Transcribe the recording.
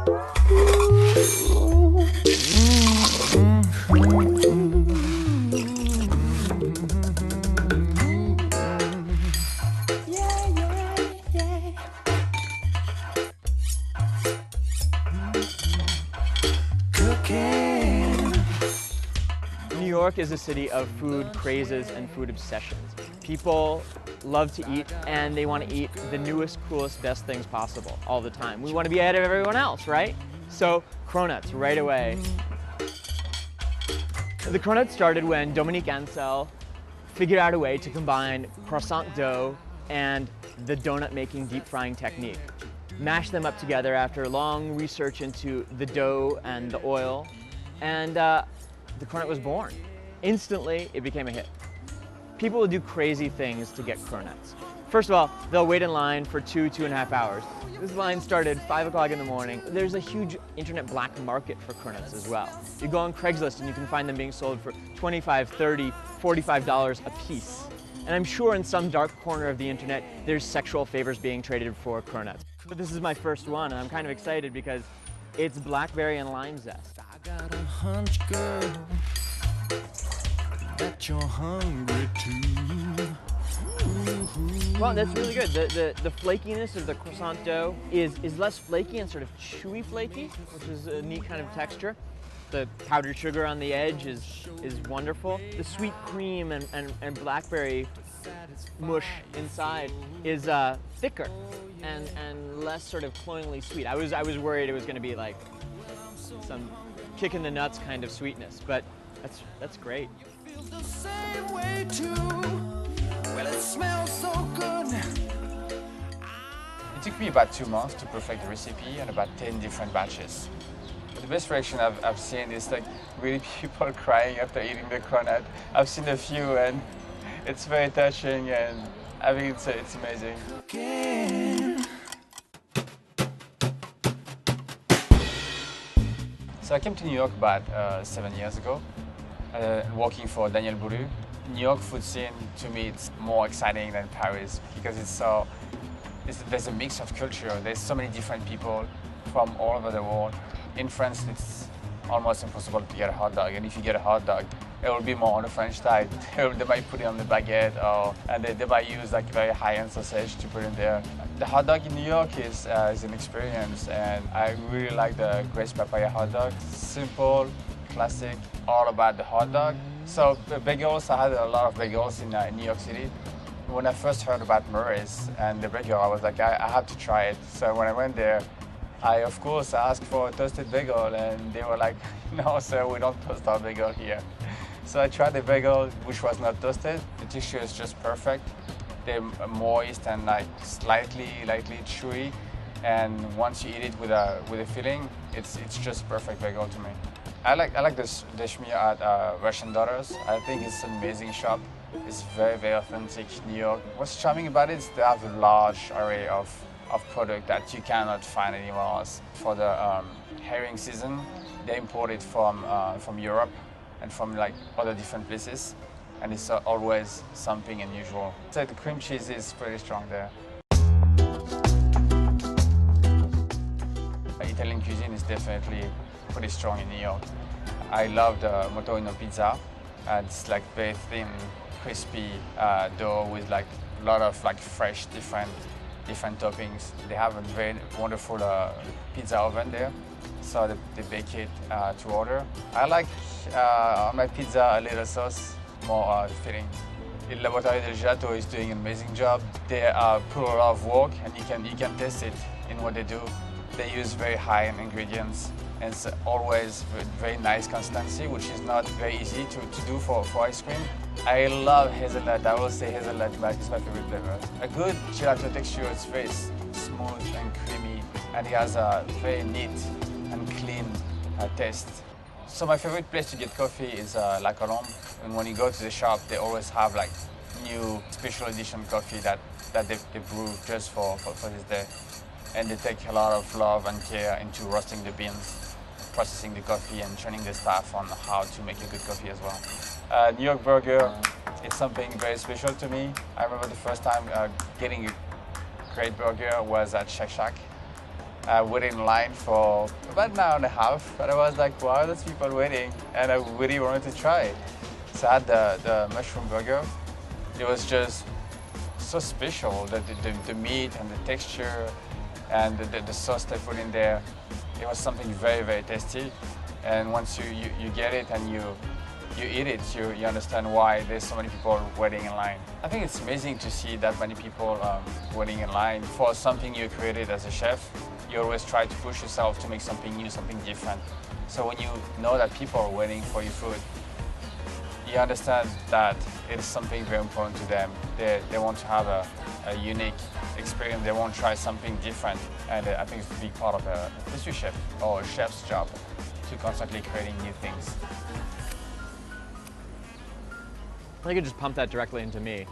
New York is a city of food crazes and food obsessions. People love to eat, and they want to eat the newest, coolest, best things possible all the time. We want to be ahead of everyone else, right? So, cronuts right away. The cronut started when Dominique Ansel figured out a way to combine croissant dough and the donut making deep frying technique. Mashed them up together after long research into the dough and the oil, and the cronut was born. Instantly, it became a hit. People will do crazy things to get cronuts. First of all, they'll wait in line for 2.5 hours. This line started 5 o'clock in the morning. There's a huge internet black market for cronuts as well. You go on Craigslist and you can find them being sold for $25, $30, $45 a piece. And I'm sure in some dark corner of the internet, there's sexual favors being traded for cronuts. But this is my first one, and I'm kind of excited because it's blackberry and lime zest. I got a hunch, girl, that you're hungry too. Well, that's really good. The flakiness of the croissant dough is less flaky and sort of chewy flaky, which is a neat kind of texture. The powdered sugar on the edge is wonderful. The sweet cream and blackberry mush inside is thicker and less sort of cloyingly sweet. I was worried it was going to be like some kick in the nuts kind of sweetness, but that's great. Feels the same way too. Well, it smells so good. It took me about 2 months to perfect the recipe and about 10 different batches. The best reaction I've seen is like really people crying after eating the cronut. I've seen a few and it's very touching, and I think it's amazing. So I came to New York about 7 years ago, working for Daniel Boulud. New York food scene, to me, it's more exciting than Paris because there's a mix of culture. There's so many different people from all over the world. In France, it's almost impossible to get a hot dog, and if you get a hot dog, it will be more on the French side. They might put it on the baguette, and they might use like very high-end sausage to put in there. The hot dog in New York is an experience, and I really like the Grace Papaya hot dog. Simple, classic, all about the hot dog. So the bagels, I had a lot of bagels in New York City. When I first heard about Murray's and the bagel, I was like, I have to try it. So when I went there, of course, asked for a toasted bagel, and they were like, no, sir, we don't toast our bagel here. So I tried the bagel, which was not toasted. The texture is just perfect. They're moist and like lightly chewy. And once you eat it with a filling, it's just perfect bagel to me. I like this schmear at Russian Daughters. I think it's an amazing shop. It's very, very authentic New York. What's charming about it is they have a large array of product that you cannot find anywhere else. For the herring season, they import it from Europe and from like other different places, and it's always something unusual. So the cream cheese is pretty strong there. Italian cuisine is definitely pretty strong in New York. I love the motorino pizza. It's like very thin, crispy dough with like a lot of like fresh, different toppings. They have a very wonderful pizza oven there, so they bake it to order. I like on my pizza a little sauce, more filling. Il Laboratorio del Gelato is doing an amazing job. They put a lot of work, and you can taste it in what they do. They use very high-end ingredients, and it's always very nice consistency, which is not very easy to do for ice cream. I love hazelnut. I will say hazelnut is my favorite flavor. A good gelato texture is very smooth and creamy, and it has a very neat and clean taste. So my favorite place to get coffee is La Colombe. And when you go to the shop, they always have like new special edition coffee that they brew just for this day. And they take a lot of love and care into roasting the beans, processing the coffee, and training the staff on how to make a good coffee as well. New York burger, it's something very special to me. I remember the first time getting a great burger was at Shake Shack. I waited in line for about an hour and a half, and I was like, wow, there's people waiting, and I really wanted to try it. So I had the mushroom burger. It was just so special, the meat and the texture and the sauce they put in there. It was something very, very tasty. And once you get it and you eat it, you understand why there's so many people waiting in line. I think it's amazing to see that many people waiting in line for something you created as a chef. You always try to push yourself to make something new, something different. So when you know that people are waiting for your food, you understand that it is something very important to them. They want to have a unique experience. They want to try something different. And I think it's a big part of a pastry chef or a chef's job to constantly creating new things. I could just pump that directly into me.